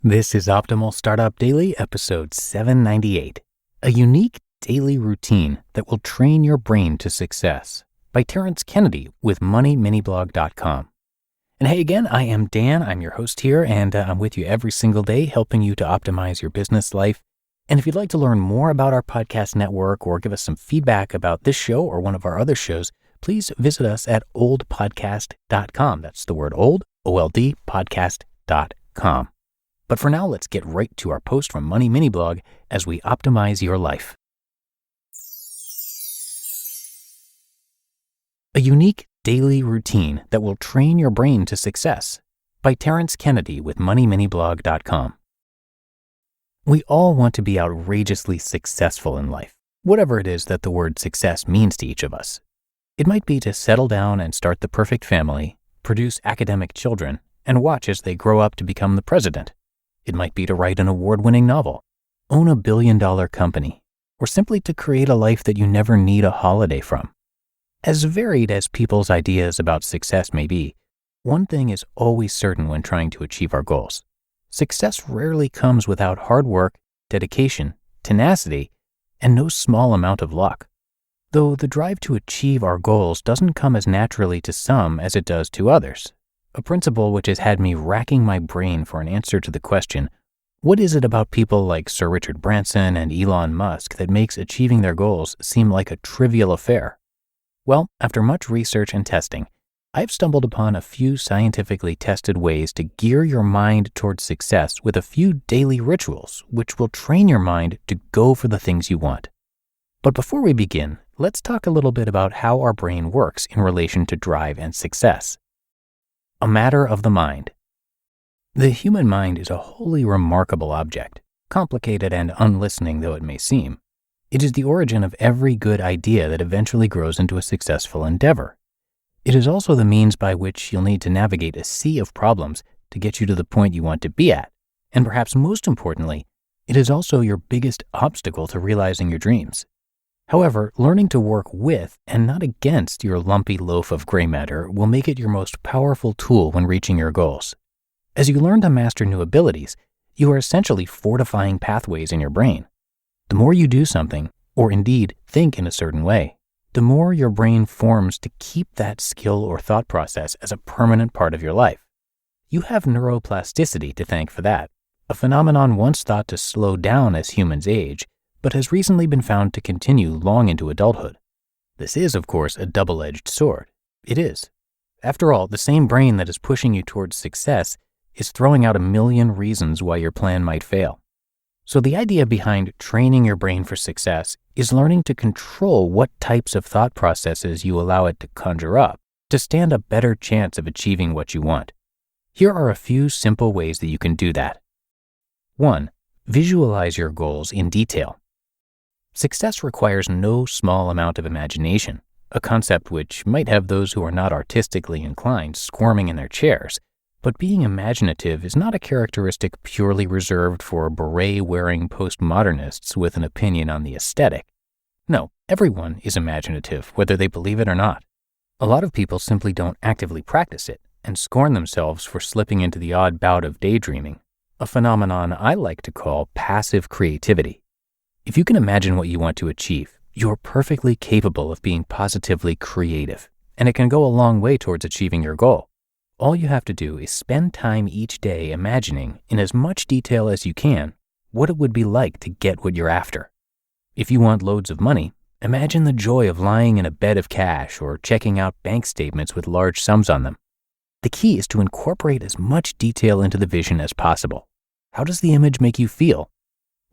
This is Optimal Startup Daily, episode 798, a unique daily routine that will train your brain to success, by Terrence with MoneyMiniBlog.com. And hey again, I am Dan, I'm your host here, and I'm with you every single day helping you to optimize your business life. And if you'd like to learn more about our podcast network or give us some feedback about this show or one of our other shows, please visit us at oldpodcast.com. That's the word old, O-L-D, podcast.com. But for now, let's get right to our post from Money Mini Blog as we optimize your life. A unique daily routine that will train your brain to success, by Terrence with MoneyMiniBlog.com. We all want to be outrageously successful in life, whatever it is that the word success means to each of us. It might be to settle down and start the perfect family, produce academic children, and watch as they grow up to become the president. It might be to write an award-winning novel, own a billion-dollar company, or simply to create a life that you never need a holiday from. As varied as people's ideas about success may be, one thing is always certain when trying to achieve our goals. Success rarely comes without hard work, dedication, tenacity, and no small amount of luck. Though the drive to achieve our goals doesn't come as naturally to some as it does to others. A principle which has had me racking my brain for an answer to the question, what is it about people like Sir Richard Branson and Elon Musk that makes achieving their goals seem like a trivial affair? Well, after much research and testing, I've stumbled upon a few scientifically tested ways to gear your mind towards success with a few daily rituals which will train your mind to go for the things you want. But before we begin, let's talk a little bit about how our brain works in relation to drive and success. A matter of the mind. The human mind is a wholly remarkable object, complicated and unlistening though it may seem. It is the origin of every good idea that eventually grows into a successful endeavor. It is also the means by which you'll need to navigate a sea of problems to get you to the point you want to be at. And perhaps most importantly, it is also your biggest obstacle to realizing your dreams. However, learning to work with and not against your lumpy loaf of gray matter will make it your most powerful tool when reaching your goals. As you learn to master new abilities, you are essentially fortifying pathways in your brain. The more you do something, or indeed think in a certain way, the more your brain forms to keep that skill or thought process as a permanent part of your life. You have neuroplasticity to thank for that, a phenomenon once thought to slow down as humans age, but has recently been found to continue long into adulthood. This is, of course, a double-edged sword. It is. After all, the same brain that is pushing you towards success is throwing out a million reasons why your plan might fail. So the idea behind training your brain for success is learning to control what types of thought processes you allow it to conjure up to stand a better chance of achieving what you want. Here are a few simple ways that you can do that. 1. Visualize your goals in detail. Success requires no small amount of imagination, a concept which might have those who are not artistically inclined squirming in their chairs. But being imaginative is not a characteristic purely reserved for beret-wearing postmodernists with an opinion on the aesthetic. No, everyone is imaginative, whether they believe it or not. A lot of people simply don't actively practice it and scorn themselves for slipping into the odd bout of daydreaming, a phenomenon I like to call passive creativity. If you can imagine what you want to achieve, you're perfectly capable of being positively creative, and it can go a long way towards achieving your goal. All you have to do is spend time each day imagining, in as much detail as you can, what it would be like to get what you're after. If you want loads of money, imagine the joy of lying in a bed of cash or checking out bank statements with large sums on them. The key is to incorporate as much detail into the vision as possible. How does the image make you feel?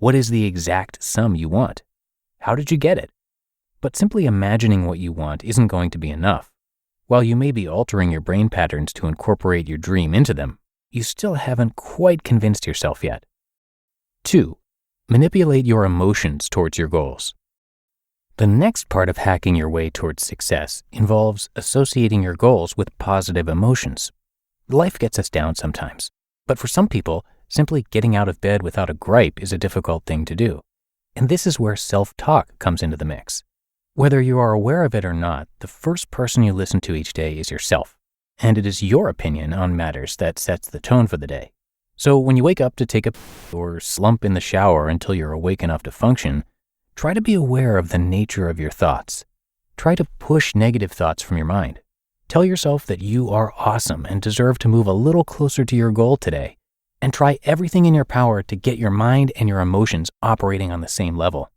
What is the exact sum you want? How did you get it? But simply imagining what you want isn't going to be enough. While you may be altering your brain patterns to incorporate your dream into them, you still haven't quite convinced yourself yet. 2. Manipulate your emotions towards your goals. The next part of hacking your way towards success involves associating your goals with positive emotions. Life gets us down sometimes, but for some people, simply getting out of bed without a gripe is a difficult thing to do. And this is where self-talk comes into the mix. Whether you are aware of it or not, the first person you listen to each day is yourself, and it is your opinion on matters that sets the tone for the day. So when you wake up to take a or slump in the shower until you're awake enough to function, try to be aware of the nature of your thoughts. Try to push negative thoughts from your mind. Tell yourself that you are awesome and deserve to move a little closer to your goal today. And try everything in your power to get your mind and your emotions operating on the same level.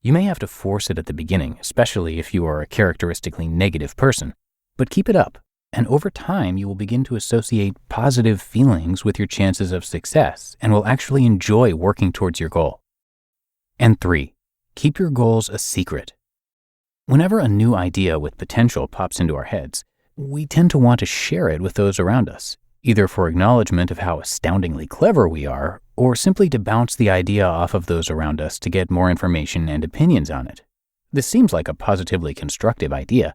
You may have to force it at the beginning, especially if you are a characteristically negative person, but keep it up. And over time, you will begin to associate positive feelings with your chances of success and will actually enjoy working towards your goal. And 3, keep your goals a secret. Whenever a new idea with potential pops into our heads, we tend to want to share it with those around us, either for acknowledgement of how astoundingly clever we are, or simply to bounce the idea off of those around us to get more information and opinions on it. This seems like a positively constructive idea,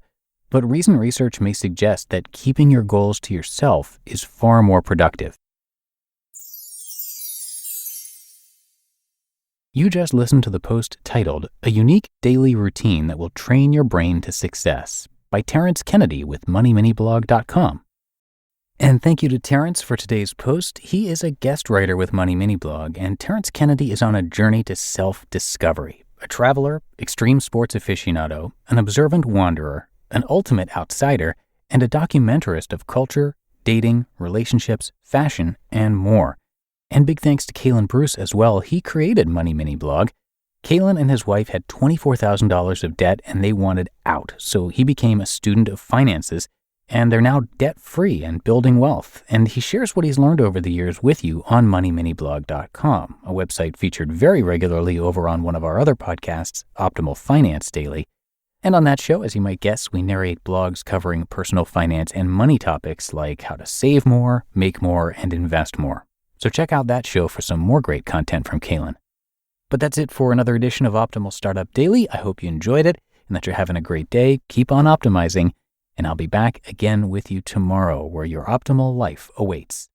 but recent research may suggest that keeping your goals to yourself is far more productive. You just listened to the post titled, "A Unique Daily Routine That Will Train Your Brain to Success" by Terrence Kennedy with MoneyMiniBlog.com. And thank you to Terrence for today's post. He is a guest writer with MoneyMiniBlog, and Terrence Kennedy is on a journey to self-discovery. A traveler, extreme sports aficionado, an observant wanderer, an ultimate outsider, and a documentarist of culture, dating, relationships, fashion, and more. And big thanks to Kalen Bruce as well. He created MoneyMiniBlog. Kalen and his wife had $24,000 of debt and they wanted out, so he became a student of finances, and they're now debt-free and building wealth. And he shares what he's learned over the years with you on MoneyMiniBlog.com, a website featured very regularly over on one of our other podcasts, Optimal Finance Daily. And on that show, as you might guess, we narrate blogs covering personal finance and money topics like how to save more, make more, and invest more. So check out that show for some more great content from Kalen. But that's it for another edition of Optimal Startup Daily. I hope you enjoyed it and that you're having a great day. Keep on optimizing, and I'll be back again with you tomorrow where your optimal life awaits.